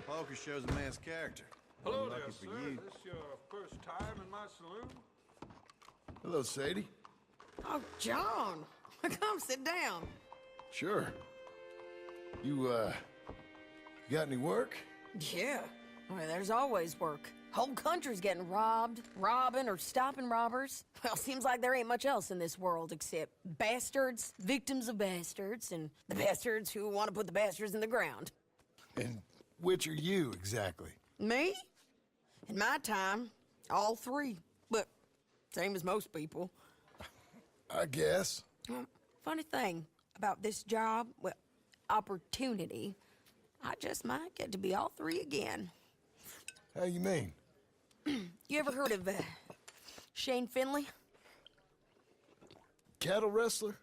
Poker shows a man's character. Hello Lucky there, for sir. you. Is this your first time in my saloon? Hello, Sadie. Oh, John. Come sit down. Sure. You got any work? Yeah. Well, there's always work. Whole country's getting robbed, robbing, or stopping robbers. Well, seems like there ain't much else in this world except bastards, victims of bastards, and the bastards who want to put the bastards in the ground. And which are you, exactly? Me? In my time, all three. But same as most people. I guess. Funny thing about this job, well, opportunity, I just might get to be all three again. How you mean? You ever heard of Shane Finley? Cattle wrestler?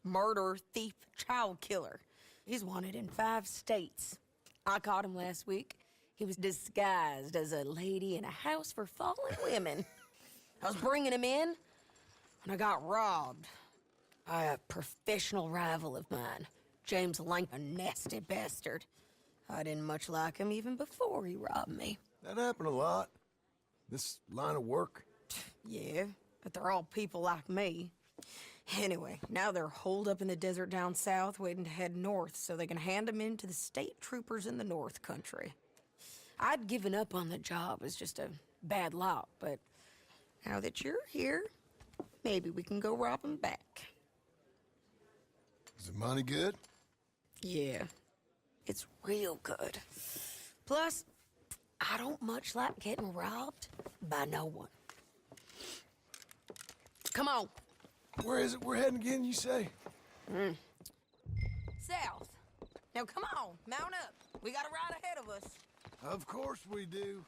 Murderer, thief, child killer. He's wanted in 5 states. I caught him last week. He was disguised as a lady in a house for fallen women. I was bringing him in, and I got robbed by a professional rival of mine, James Lang, a nasty bastard. I didn't much like him even before he robbed me. That happened a lot. This line of work. Yeah, but they're all people like me. Anyway, now they're holed up in the desert down south, waiting to head north so they can hand them in to the state troopers in the north country. I'd given up on the job as just a bad lot, but now that you're here, maybe we can go rob them back. Is the money good? Yeah, it's real good. Plus, I don't much like getting robbed by no one. Come on. Where is it we're heading again, you say? South. Now come on, mount up. We got a ride ahead of us. Of course we do.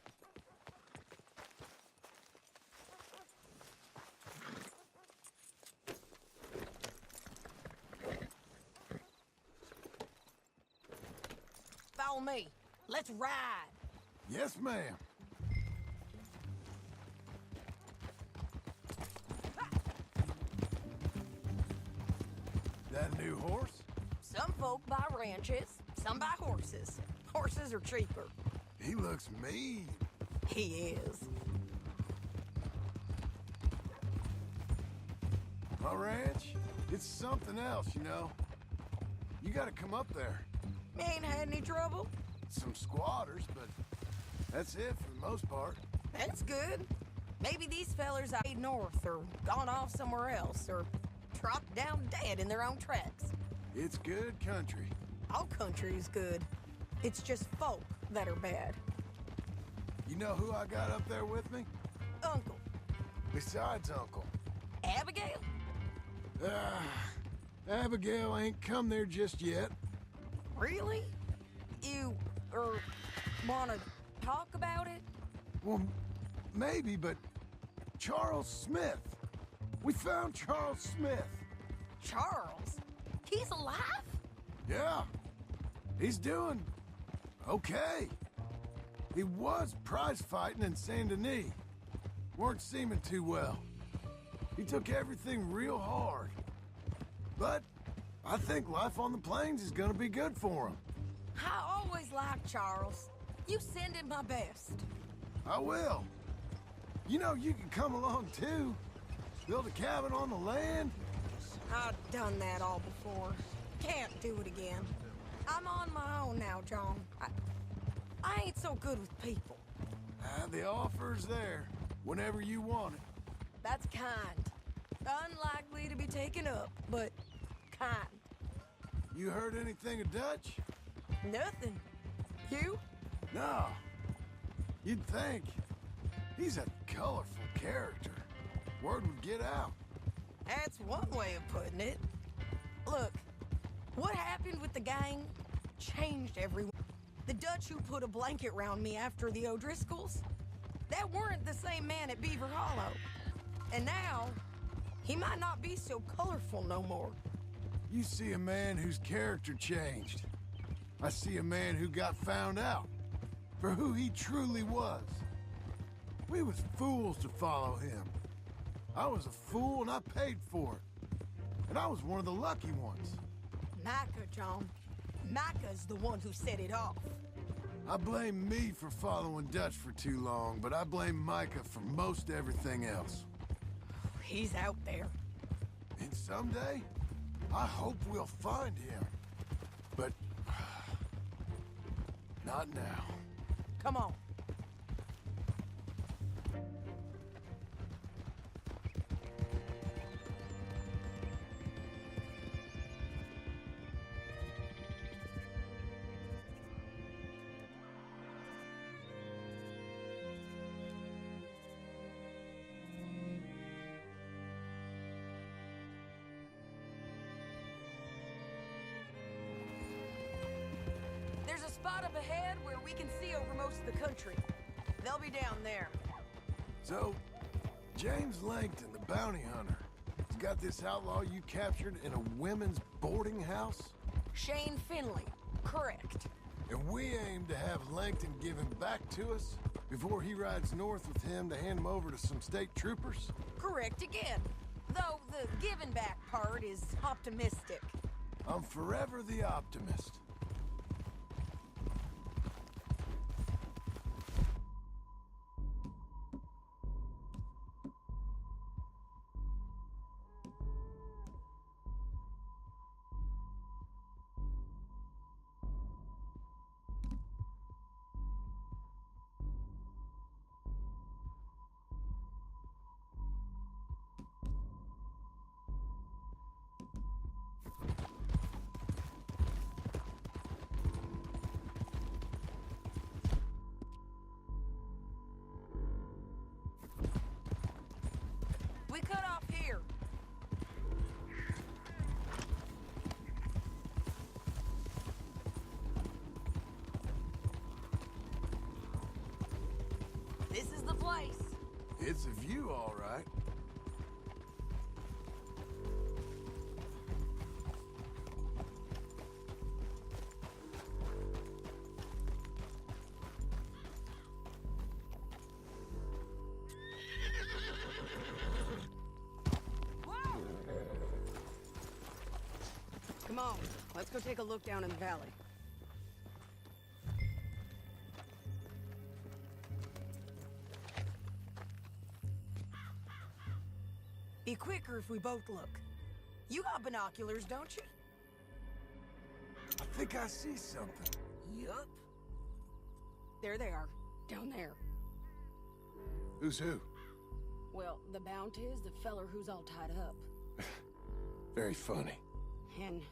Follow me. Let's ride. Yes, ma'am. That a new horse? Some folk buy ranches, some buy horses. Horses are cheaper. He looks mean. He is. My ranch, it's something else, you know. You gotta come up there. Ain't had any trouble? Some squatters, but that's it for the most part. That's good. Maybe these fellers are north or gone off somewhere else or dropped down dead in their own tracks. It's good country. All country is good. It's just folk that are bad. You know who I got up there with me? Uncle. Besides Uncle. Abigail? Abigail ain't come there just yet. Really? You, wanna talk about it? Well, maybe, but Charles Smith. We found Charles Smith. Charles? He's alive? Yeah. He's doing okay. He was prize fighting in Saint Denis. Weren't seeming too well. He took everything real hard. But I think life on the plains is gonna be good for him. I always liked Charles. You send him my best. I will. You know, you can come along too. Build a cabin on the land. I've done that all before. Can't do it again. I'm on my own now, John. I ain't so good with people. The offer's there, whenever you want it. That's kind. Unlikely to be taken up, but kind. You heard anything of Dutch? Nothing. You? No. You'd think. He's a colorful character. Word would get out. That's one way of putting it. Look, what happened with the gang changed everyone. The Dutch who put a blanket round me after the O'Driscolls, that weren't the same man at Beaver Hollow. And now, he might not be so colorful no more. You see a man whose character changed. I see a man who got found out for who he truly was. We was fools to follow him. I was a fool and I paid for it. And I was one of the lucky ones. Micah, John. Micah's the one who set it off. I blame me for following Dutch for too long, but I blame Micah for most everything else. He's out there. And someday, I hope we'll find him. But... not now. Come on. There's a spot up ahead where we can see over most of the country. They'll be down there. So, James Langton, the bounty hunter, has got this outlaw you captured in a women's boarding house? Shane Finley, correct. And we aim to have Langton give him back to us before he rides north with him to hand him over to some state troopers? Correct again. Though the giving back part is optimistic. I'm forever the optimist. We cut off here. This is the place. It's a view, all right. Come on, let's go take a look down in the valley. Be quicker if we both look. You got binoculars, don't you? I think I see something. Yup. There they are, down there. Who's who? Well, the Bounty is the feller who's all tied up. Very funny. And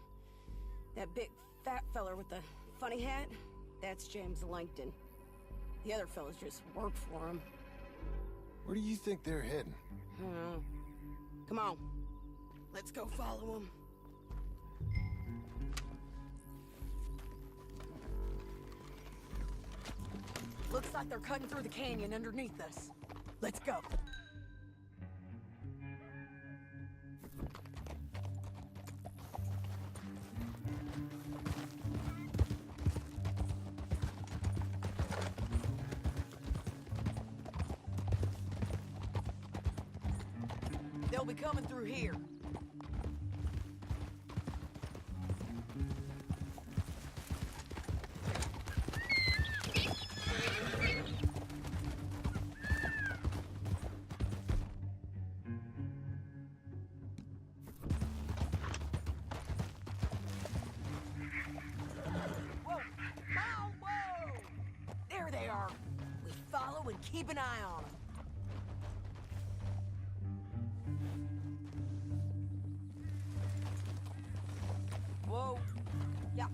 that big fat feller with the funny hat, that's James Langton. The other fellas just work for him. Where do you think they're heading? I don't know. Come on, let's go follow them. Looks like they're cutting through the canyon underneath us. Let's go. They'll be coming through here. Whoa! Ow, whoa! There they are. We follow and keep an eye on them. Whoa. Yeah.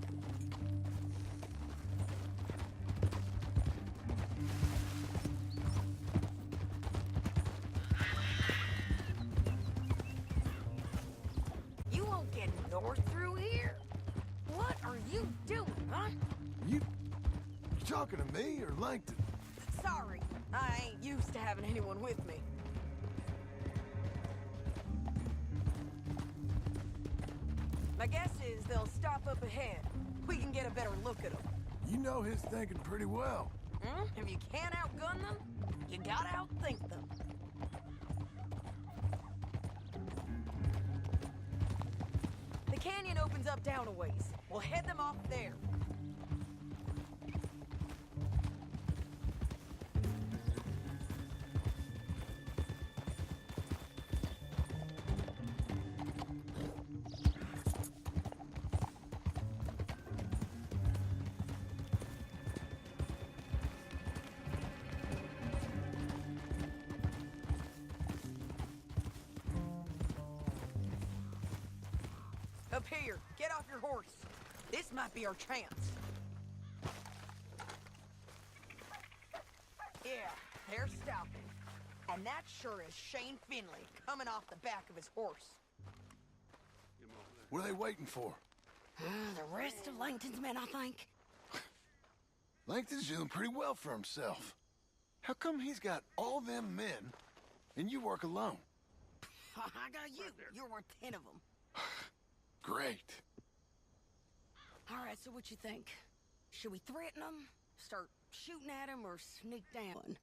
You won't get north through here? What are you doing, huh? You talking to me or Langton? Sorry, I ain't used to having anyone with me. My guess is they'll stop up ahead. We can get a better look at them. You know his thinking pretty well. If you can't outgun them, you gotta outthink them. The canyon opens up down a ways. We'll head them off there. Up here, get off your horse. This might be our chance. Yeah, they're stopping. And that sure is Shane Finley coming off the back of his horse. What are they waiting for? The rest of Langton's men, I think. Langton's doing pretty well for himself. How come he's got all them men, and you work alone? I got you. You're worth 10 of them. Great. All right, so what you think? Should we threaten them, start shooting at them, or sneak down?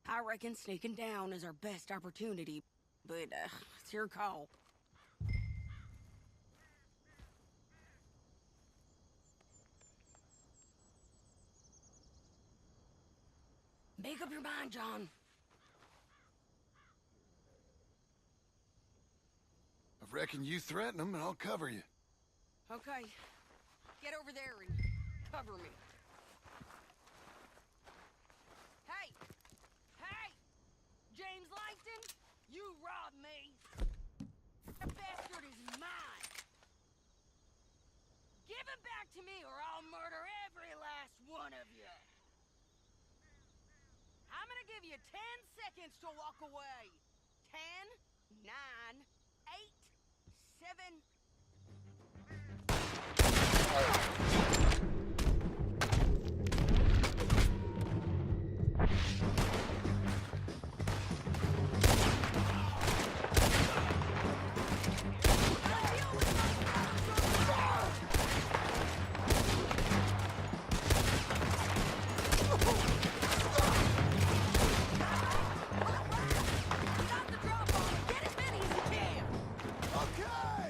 I reckon sneaking down is our best opportunity, but it's your call. Make up your mind, John. I reckon you threaten them, and I'll cover you. Okay. Get over there and cover me. Hey! Hey! James Langton, you robbed me. That bastard is mine. Give him back to me or I'll murder every last one of you. I'm gonna give you 10 seconds to walk away. 10, 9, 8, 7... Okay!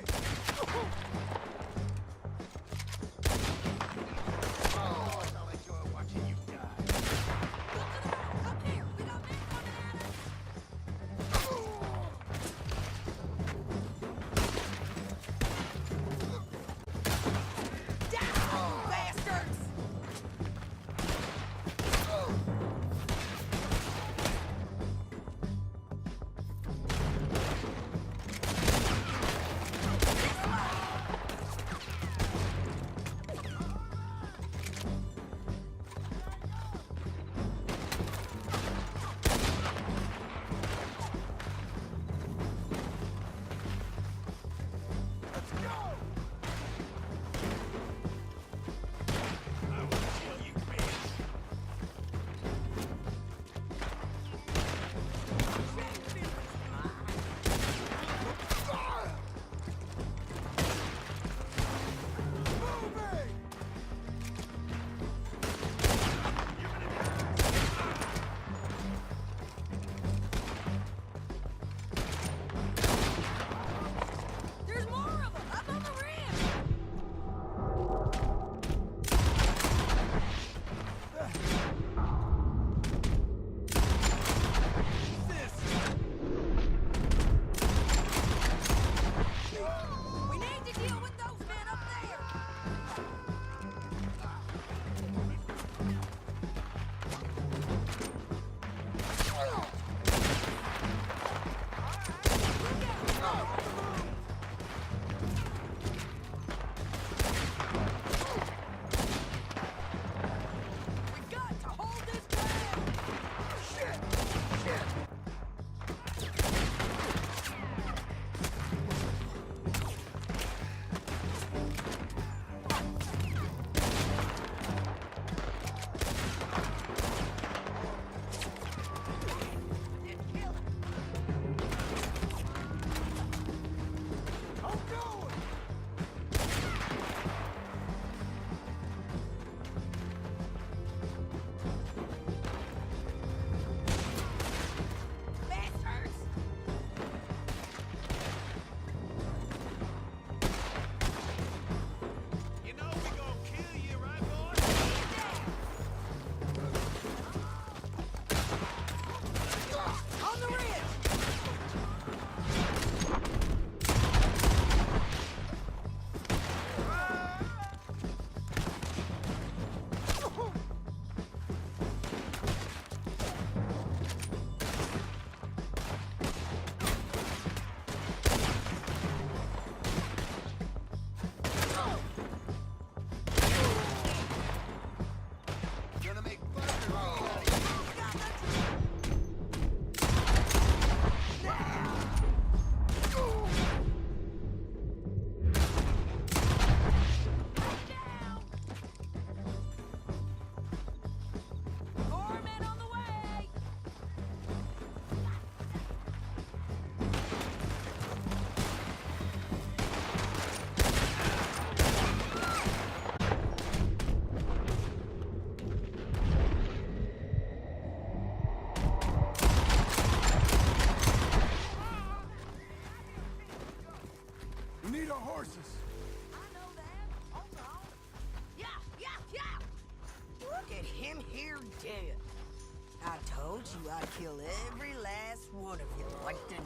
you I'd kill every last one of you, Langton.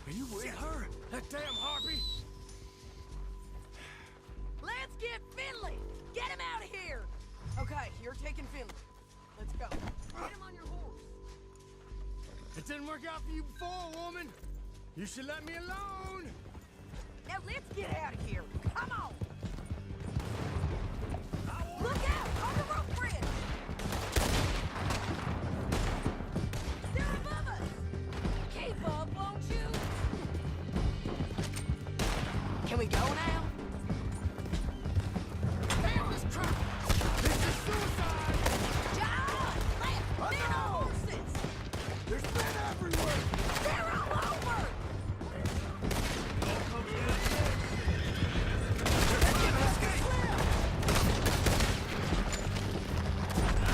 Are you with her? That damn harpy? Let's get Finley! Get him out of here! Okay, you're taking Finley. Let's go. Get him on your horse. It didn't work out for you before, woman. You should let me alone. Now let's get out of here. Come on! Look out! On the rope bridge! They're above us! Keep up, won't you? Can we go now? Damn this truck! This is suicide! John! Let men on horses! There's men everywhere! They're all over!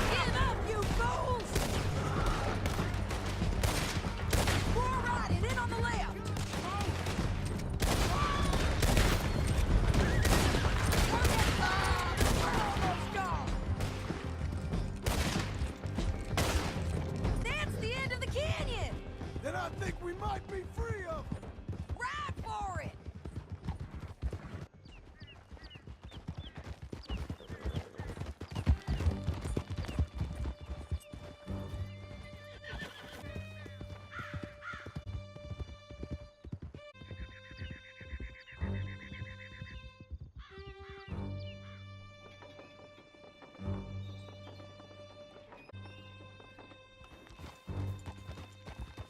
Give up, you fools! More riding, in on the left! We're almost gone! That's the end of the canyon! Then I think we might be free of them. Ride for it!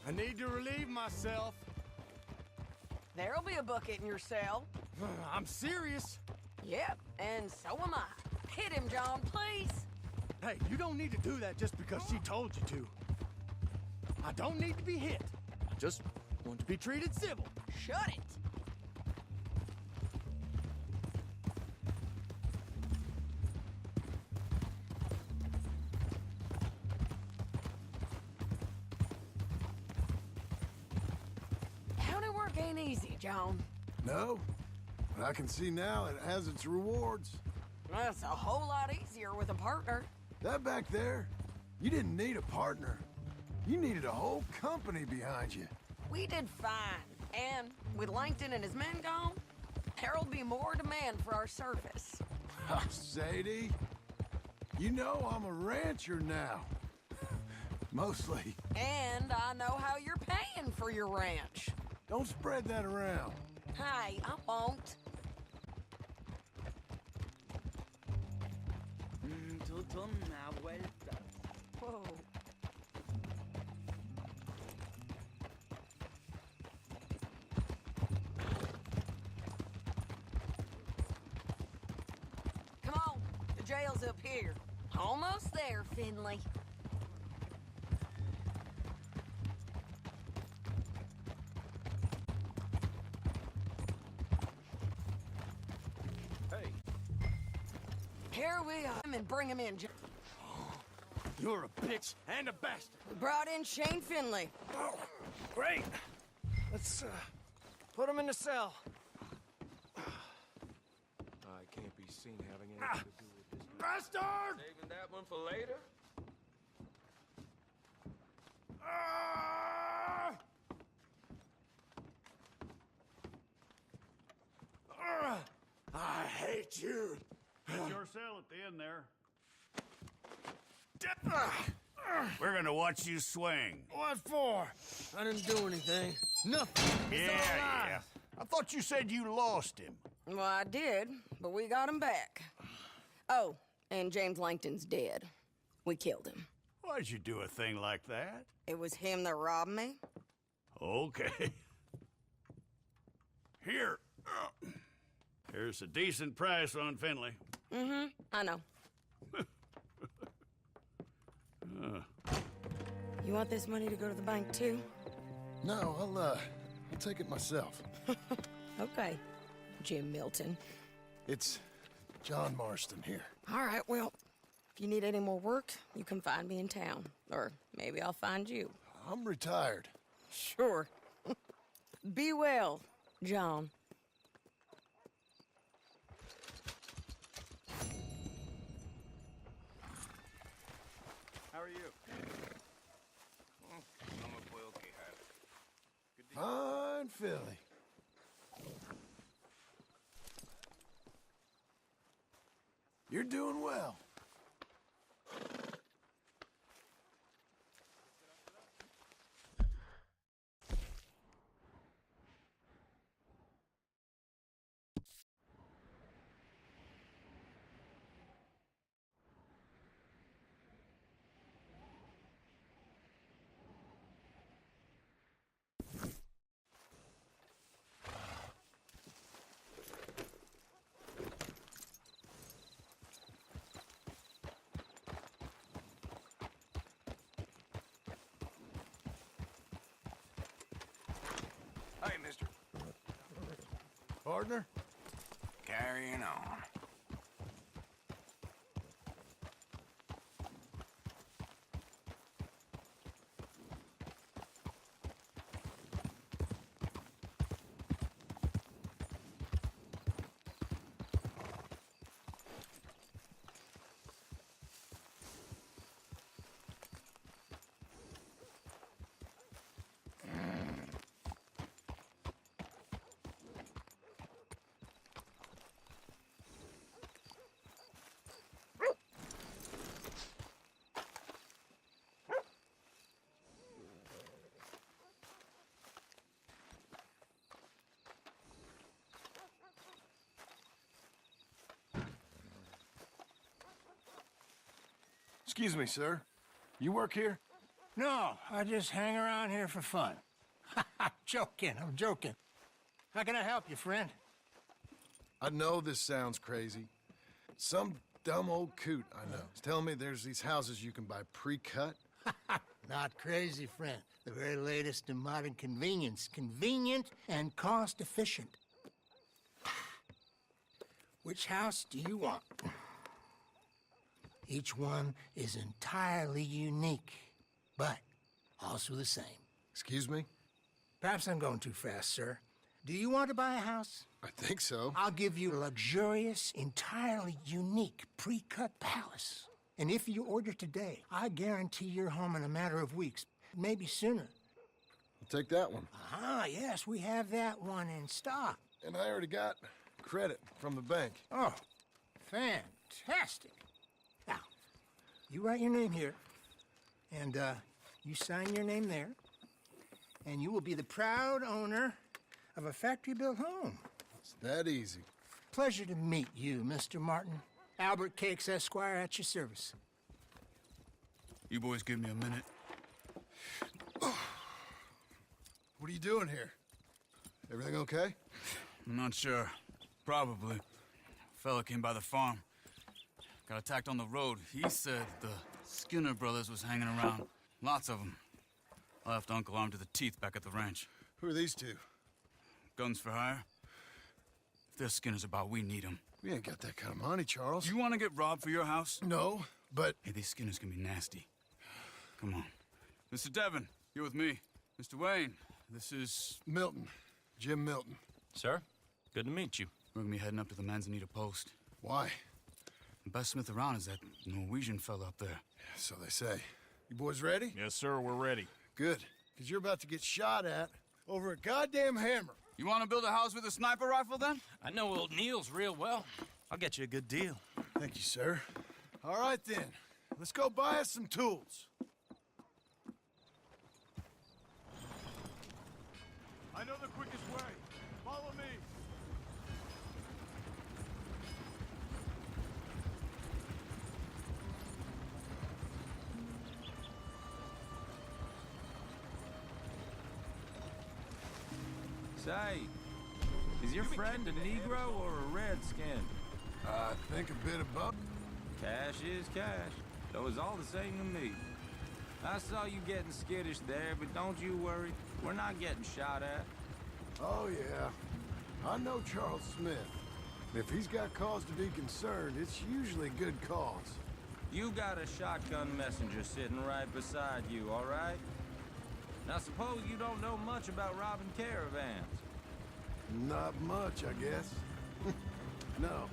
I need to relieve myself. There'll be a bucket in your cell. I'm serious. Yep, and so am I. Hit him, John, please. Hey, you don't need to do that just because she told you to. I don't need to be hit. I just want to be treated civil. Shut it. County work ain't easy, John. No, but I can see now it has its rewards. That's a whole lot easier with a partner. That back there, you didn't need a partner. You needed a whole company behind you. We did fine. And with Langton and his men gone, there'll be more demand for our service. Sadie, you know I'm a rancher now. Mostly. And I know how you're paying for your ranch. Don't spread that around. Hey, I won't. Whoa. Come on, the jail's up here. Almost there, Finley. Hey, Here we are. And bring him in. You're a bitch and a bastard. We brought in Shane Finley. Oh, great. Let's put him in the cell. I can't be seen having anything to do with this. Bastard! Saving that one for later? Ah! Ah! I hate you. That's your cell at the end there. We're gonna watch you swing. What for? I didn't do anything. Nothing. It's all lies. I thought you said you lost him. Well, I did, but we got him back. Oh, and James Langton's dead. We killed him. Why'd you do a thing like that? It was him that robbed me. Okay. Here. Here's a decent price on Finley. Mm-hmm, I know. You want this money to go to the bank, too? No, I'll take it myself. Okay, Jim Milton. It's John Marston here. All right, well, if you need any more work, you can find me in town. Or maybe I'll find you. I'm retired. Sure. Be well, John. are you? Fine filly. You're doing well. Hey, mister. Partner? Carrying on. Excuse me, sir. You work here? No, I just hang around here for fun. I'm joking. How can I help you, friend? I know this sounds crazy. Some dumb old coot I know is telling me there's these houses you can buy pre-cut. Not crazy, friend. The very latest in modern convenience. Convenient and cost-efficient. Which house do you want? Each one is entirely unique, but also the same. Excuse me? Perhaps I'm going too fast, sir. Do you want to buy a house? I think so. I'll give you a luxurious, entirely unique pre-cut palace. And if you order today, I guarantee you're home in a matter of weeks, maybe sooner. I'll take that one. Ah, yes, we have that one in stock. And I already got credit from the bank. Oh, fantastic. Now, you write your name here, and you sign your name there, and you will be the proud owner of a factory-built home. It's that easy. Pleasure to meet you, Mr. Martin. Albert Cakes, Esquire, at your service. You boys give me a minute. What are you doing here? Everything okay? I'm not sure. Probably. Fella came by the farm. Got attacked on the road. He said the Skinner brothers was hanging around. Lots of them. I left Uncle armed to the teeth back at the ranch. Who are these two? Guns for hire? If there's Skinners about, we need them. We ain't got that kind of money, Charles. You want to get robbed for your house? No, but... Hey, these Skinners can be nasty. Come on. Mr. Devon, you're with me. Mr. Wayne, this is... Milton. Jim Milton. Sir, good to meet you. We're gonna be heading up to the Manzanita post. Why? The best smith around is that Norwegian fella up there. So they say. You boys ready? Yes, sir, we're ready. Good. Because you're about to get shot at over a goddamn hammer. You want to build a house with a sniper rifle, then? I know old Neil's real well. I'll get you a good deal. Thank you, sir. All right, then. Let's go buy us some tools. I know the quickest way. Follow me. Say, is your friend a Negro or a Redskin? I think a bit of both. Cash is cash. That was all the same to me. I saw you getting skittish there, but don't you worry. We're not getting shot at. Oh, yeah. I know Charles Smith. If he's got cause to be concerned, it's usually good cause. You got a shotgun messenger sitting right beside you, all right? Now suppose you don't know much about robbing caravans. Not much, I guess. No.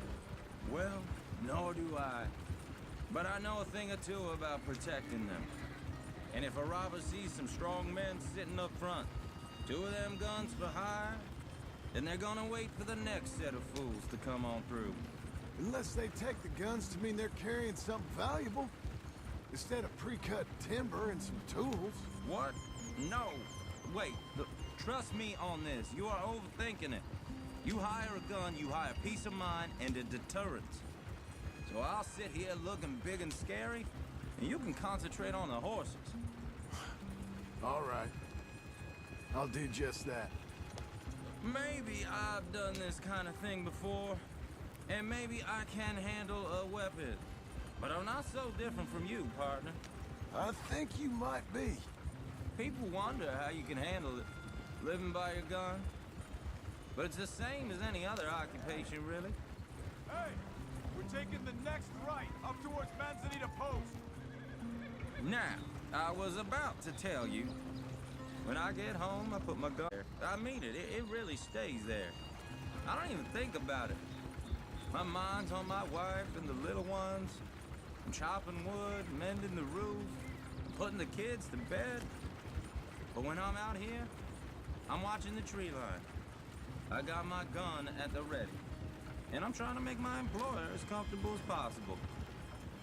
Well, nor do I. but I know a thing or two about protecting them. And if a robber sees some strong men sitting up front, 2 of them guns for hire, then they're gonna wait for the next set of fools to come on through. Unless they take the guns to mean they're carrying something valuable, instead of pre-cut timber and some tools. What? No. Wait, look, trust me on this. You are overthinking it. You hire a gun, you hire peace of mind and a deterrence. So I'll sit here looking big and scary, and you can concentrate on the horses. All right. I'll do just that. Maybe I've done this kind of thing before, and maybe I can handle a weapon. But I'm not so different from you, partner. I think you might be. People wonder how you can handle it, living by your gun. But it's the same as any other occupation, really. Hey, we're taking the next right up towards Manzanita Post. Now, I was about to tell you, when I get home, I put my gun there. I mean it, it really stays there. I don't even think about it. My mind's on my wife and the little ones. I'm chopping wood, mending the roof, putting the kids to bed. But when I'm out here, I'm watching the tree line. I got my gun at the ready. And I'm trying to make my employer as comfortable as possible.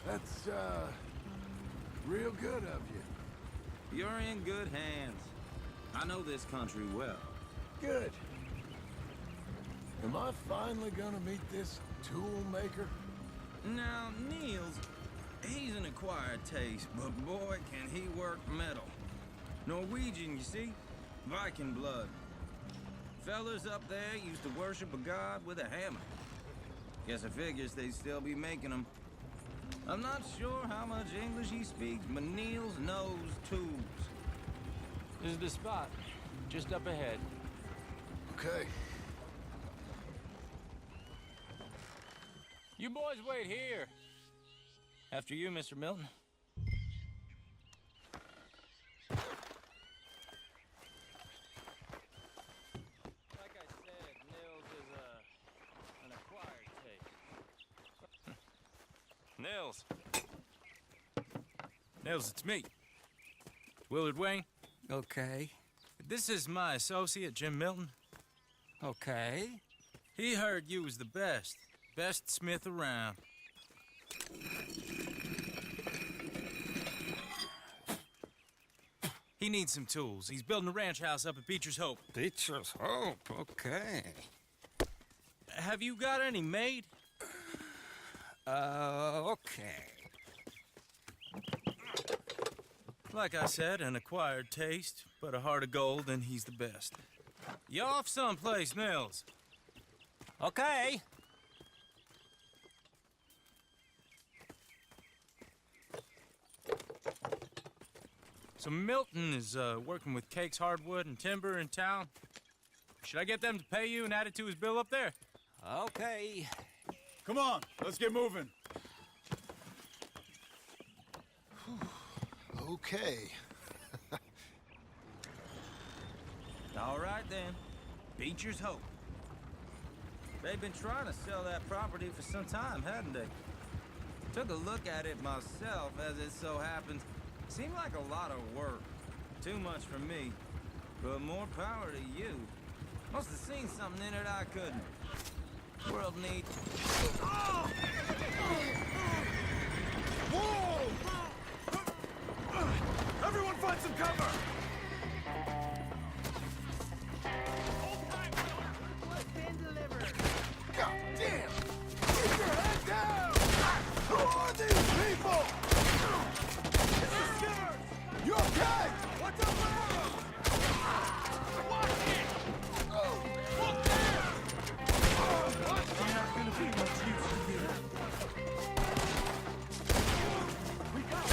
That's, real good of you. You're in good hands. I know this country well. Good. Am I finally gonna meet this tool maker? Now, Niels, he's an acquired taste, but boy, can he work metal. Norwegian, you see? Viking blood. Fellas up there used to worship a god with a hammer. Guess I figures they'd still be making them. I'm not sure how much English he speaks, but Niels knows tools. This is the spot, just up ahead. Okay. You boys wait here. After you, Mr. Milton. Like I said, Nils is an acquired taste. Nils. Nils, it's me. Willard Wayne. Okay. This is my associate, Jim Milton. Okay. He heard you was the best. Best smith around. He needs some tools. He's building a ranch house up at Beecher's Hope. Beecher's Hope, okay. Have you got any made? Okay. Like I said, an acquired taste, but a heart of gold, and he's the best. You off someplace, Nils? Okay. So Milton is working with Cakes Hardwood and Timber in town. Should I get them to pay you and add it to his bill up there? Okay. Come on, let's get moving. Okay. All right, then. Beecher's Hope. They've been trying to sell that property for some time, hadn't they? Took a look at it myself, as it so happens. Seemed like a lot of work. Too much for me. But more power to you. Must have seen something in it I couldn't. World needs... Whoa! Everyone find some cover! God damn! Keep your head down! Who are these people? It's the Skinners! You okay? What's up, Larry? Watch it! Oh. Look there! You're not gonna be much use in here. We got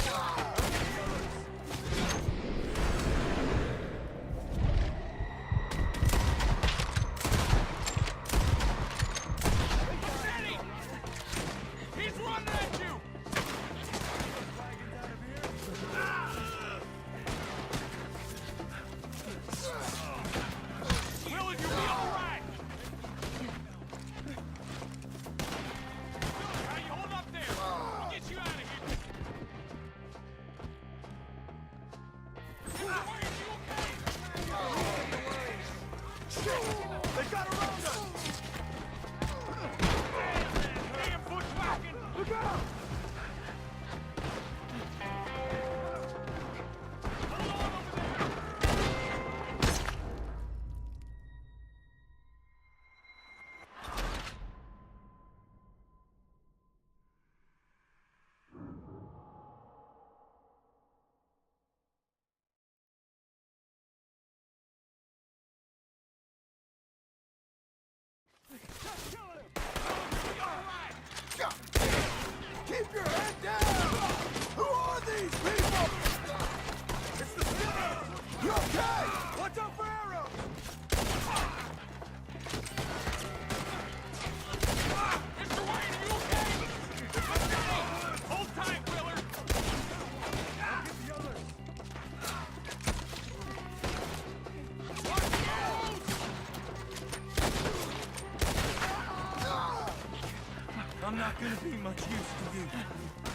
I'm not gonna be much use to you.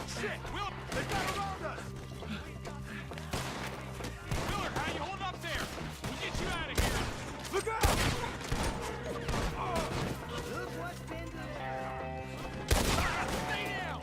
Shit! Will, they got around us! Willard, how you hold up there? We'll get you out of here. Look out! Look what's been Stay down!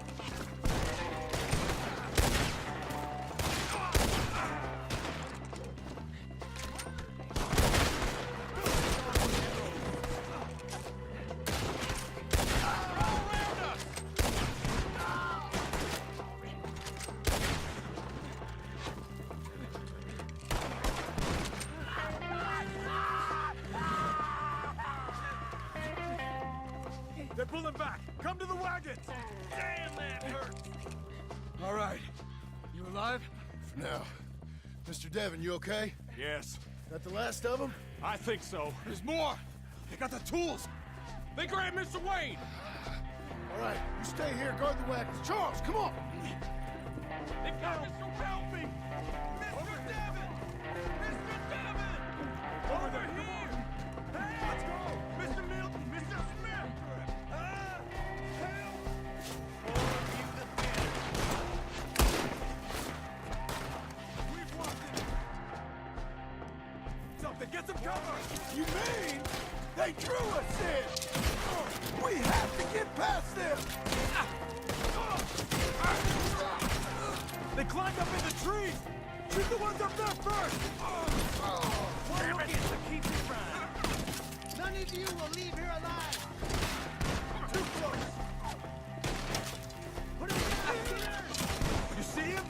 They're pulling back! Come to the wagons! Damn, that hurts! All right. You alive? For now. Mr. Devon, you okay? Yes, That the last of them? I think so. There's more! They got the tools! They grabbed Mr. Wayne! All right, you stay here, guard the wagons. Charles, come on! They got Mr. Help me! Mr. Devon! Mr. Devon! Over there, here! Hey, let's go! Mr. Milton! Mr. Smith! Help! We've lost it! Something, get some cover! You mean they drew us in? We have to get past them! They climbed up in the trees! Shoot the ones up there first! Damn it! To keep it right. None of you will leave here alive. Too close! Put him in here. You see him?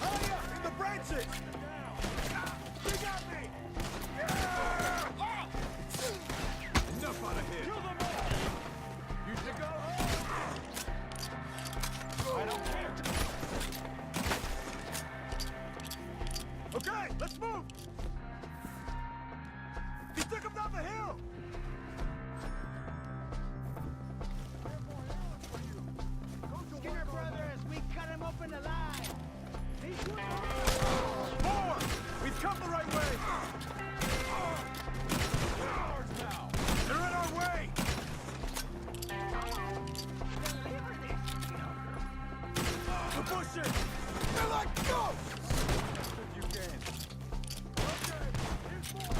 Oh yeah, in the branches! They got me! Enough out of here! Kill them all! You should go home! I don't care! Okay, let's move! He took him down the hill! Skinner brothers, we cut him open alive. More! We've come the right way! They're in our way! The bushes! They're like ghosts! If you can. Okay, here's more!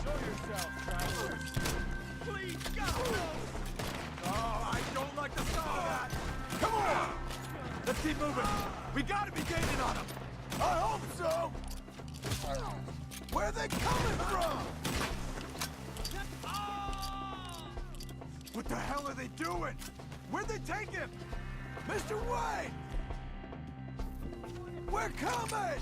Show yourself, travelers! Please, God, no! Oh, I don't like the sound of that! Come on! Let's keep moving! We gotta be gaining on them! I hope so! Where are they coming from? What the hell are they doing? Where'd they take him? Mr. Wayne! We're coming!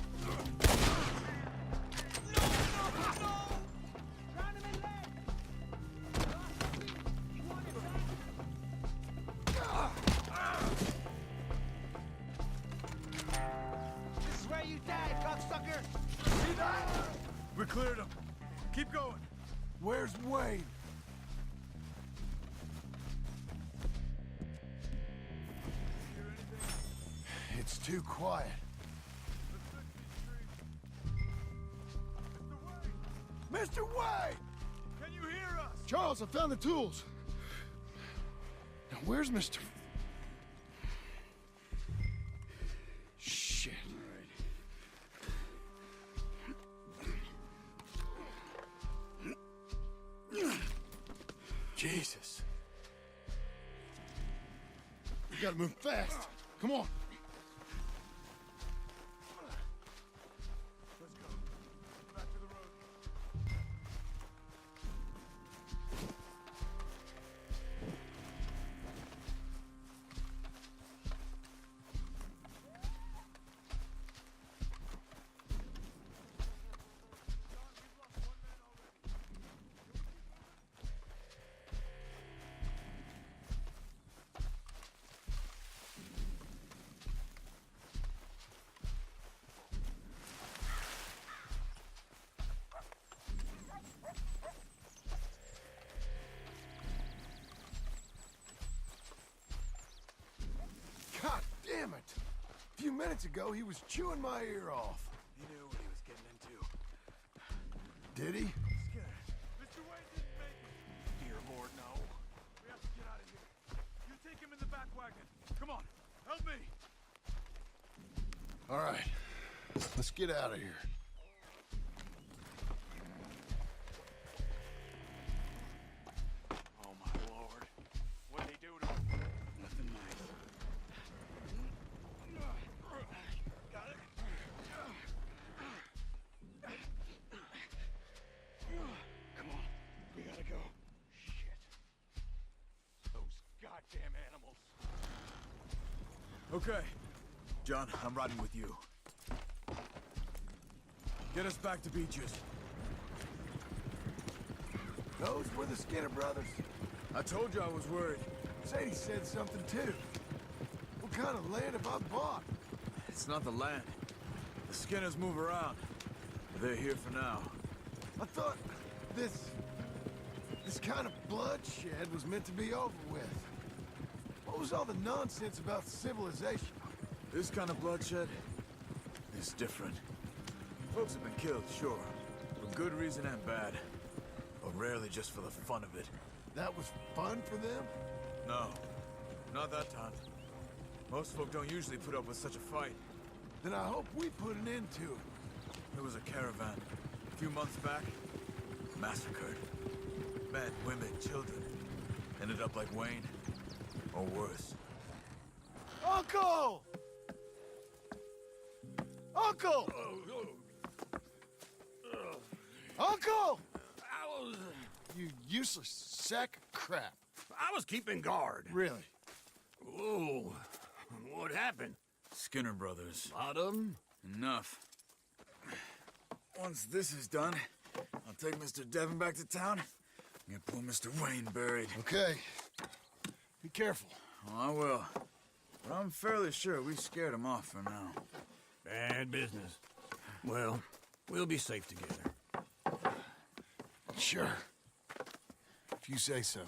This is where you died, cocksucker. See that? We cleared him. Keep going. Where's Wayne? It's too quiet. Mr. Wayne! Can you hear us? Charles, I found the tools. Now, where's Mr. Shit. Jesus. We gotta move fast. Come on. Let's go. Back to the road. minutes ago, he was chewing my ear off. He knew what he was getting into. Did he? Mr. Wayne didn't make it. Dear Lord, no. We have to get out of here. You take him in the back wagon. Come on, help me. All right, let's get out of here. Oh, my Lord. What'd they do to him? Nothing nice. Got it? Come on. We gotta go. Shit. Those goddamn animals. Okay. John, I'm riding with you. Get us back to Beaches. Those were the Skinner brothers. I told you I was worried. Sadie said something too. What kind of land have I bought? It's not the land. The Skinners move around. They're here for now. I thought this kind of bloodshed was meant to be over with. What was all the nonsense about civilization? This kind of bloodshed is different. Folks have been killed, sure. For good reason and bad. But rarely just for the fun of it. That was fun for them? No, not that time. Most folk don't usually put up with such a fight. Then I hope we put an end to it. There was a caravan a few months back. Massacred. Men, women, children. Ended up like Wayne. Or worse. Uncle! Uncle! Uncle! You useless sack of crap. I was keeping guard. Really? Whoa. What happened? Skinner brothers. Lot of them? Enough. Once this is done, I'll take Mr. Devon back to town and get poor Mr. Wayne buried. Okay. Be careful. Oh, I will. But I'm fairly sure we scared him off for now. Bad business. Well, we'll be safe together. Sure. If you say so.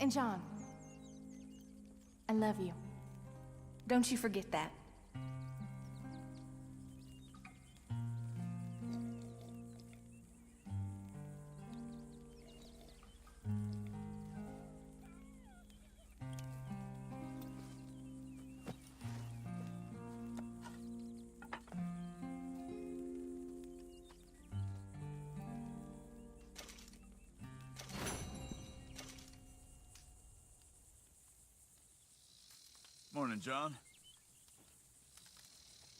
And John, I love you. Don't you forget that. Morning, John.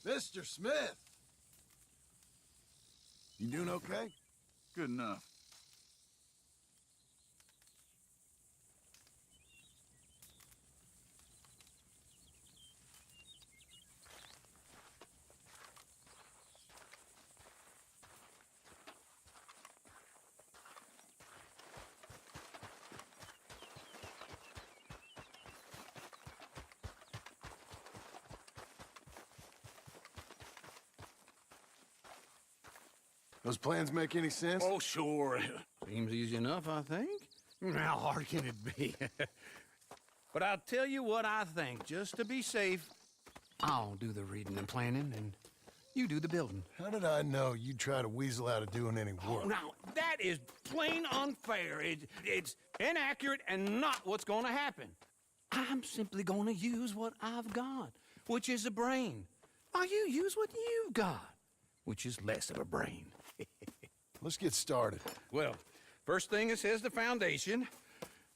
Mr. Smith! You doing okay? Good enough. Those plans make any sense? Oh, sure. Seems easy enough, I think. How hard can it be? But I'll tell you what I think. Just to be safe, I'll do the reading and planning, and you do the building. How did I know you'd try to weasel out of doing any work? Oh, now, that is plain unfair. It's inaccurate and not what's going to happen. I'm simply going to use what I've got, which is a brain. While you use what you've got, which is less of a brain. Let's get started. Well, first thing it says the foundation,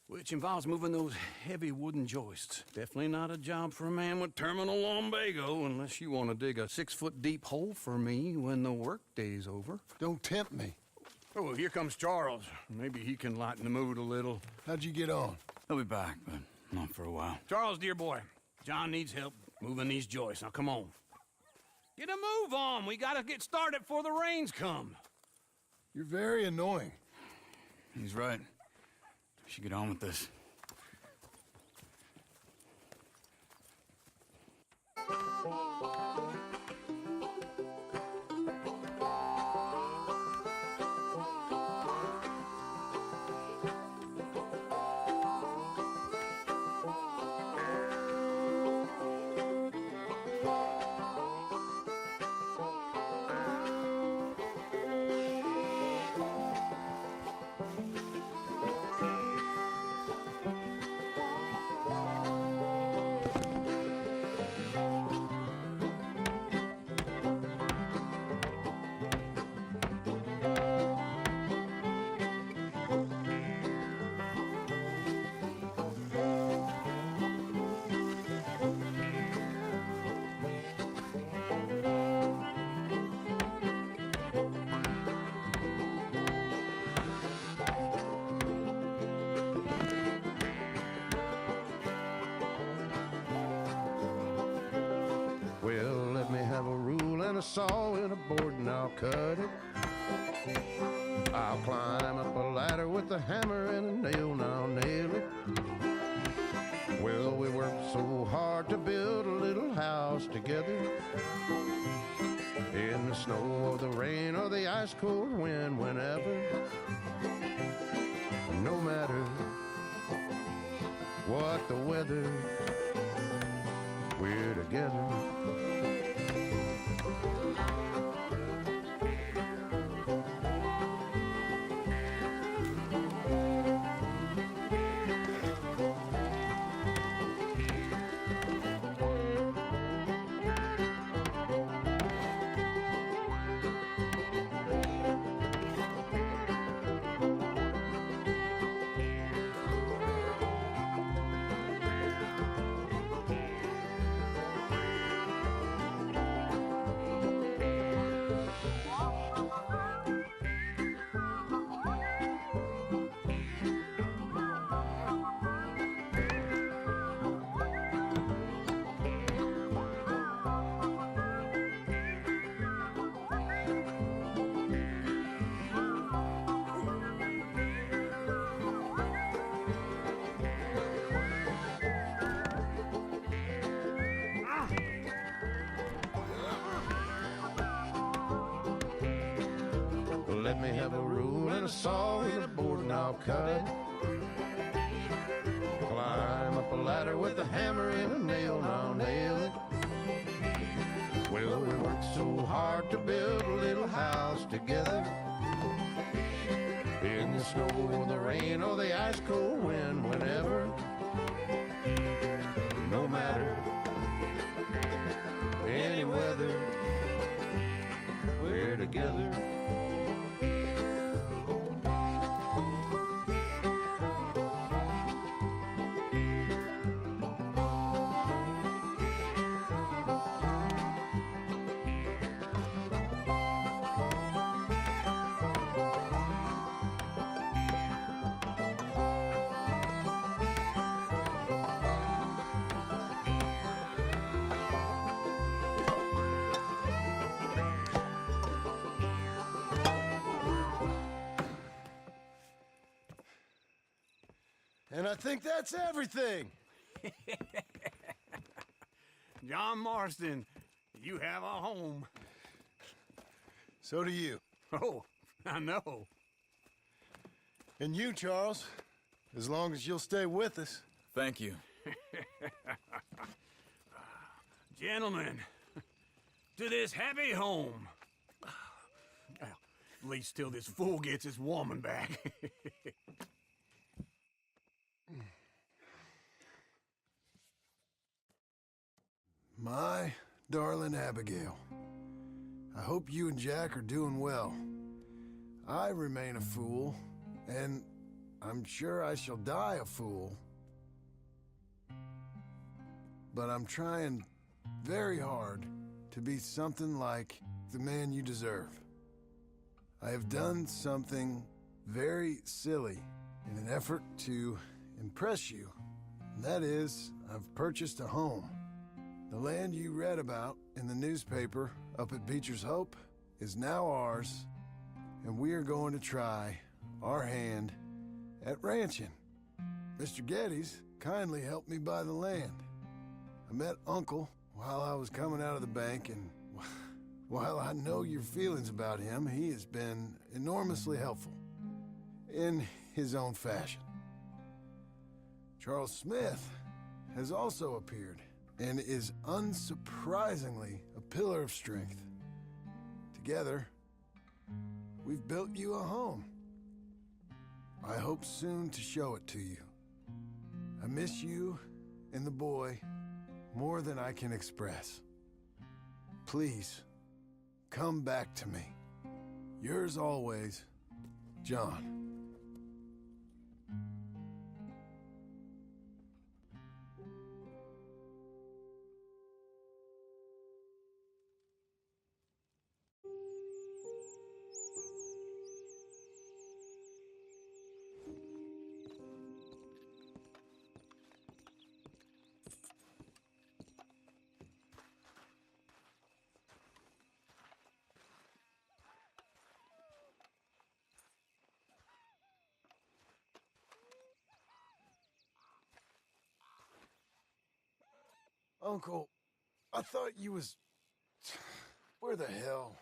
which involves moving those heavy wooden joists. Definitely not a job for a man with terminal lumbago unless you want to dig a 6-foot deep hole for me when the workday's over. Don't tempt me. Oh, here comes Charles. Maybe he can lighten the mood a little. How'd you get on? He'll be back, but not for a while. Charles, dear boy, John needs help moving these joists. Now, come on. Get a move on. We gotta get started before the rains come. You're very annoying. He's right. We should get on with this. and a saw and a board and I'll cut it. I'll climb up a ladder with a hammer and a nail and I'll nail it. Well, we worked so hard to build a little house together. In the snow or the rain or the ice cold wind, whenever. No matter what the weather, we're together. Let me have a rule and a saw and a board and I'll cut it. Climb up a ladder with a hammer and a nail and I'll nail it. Well, we worked so hard to build a little house together. In the snow or the rain or the ice cold wind, whenever. No matter any weather, we're together. And I think that's everything. John Marston, you have a home. So do you. Oh, I know. And you, Charles, as long as you'll stay with us. Thank you. Gentlemen, to this happy home. Well, at least till this fool gets his woman back. My darling Abigail, I hope you and Jack are doing well. I remain a fool, and I'm sure I shall die a fool. But I'm trying very hard to be something like the man you deserve. I have done something very silly in an effort to impress you. And that is, I've purchased a home. The land you read about in the newspaper up at Beecher's Hope is now ours, and we are going to try our hand at ranching. Mr. Geddes kindly helped me buy the land. I met Uncle while I was coming out of the bank, and while I know your feelings about him, he has been enormously helpful in his own fashion. Charles Smith has also appeared and is unsurprisingly a pillar of strength. Together, we've built you a home. I hope soon to show it to you. I miss you and the boy more than I can express. Please, come back to me. Yours always, John. Uncle, I thought you was... Where the hell?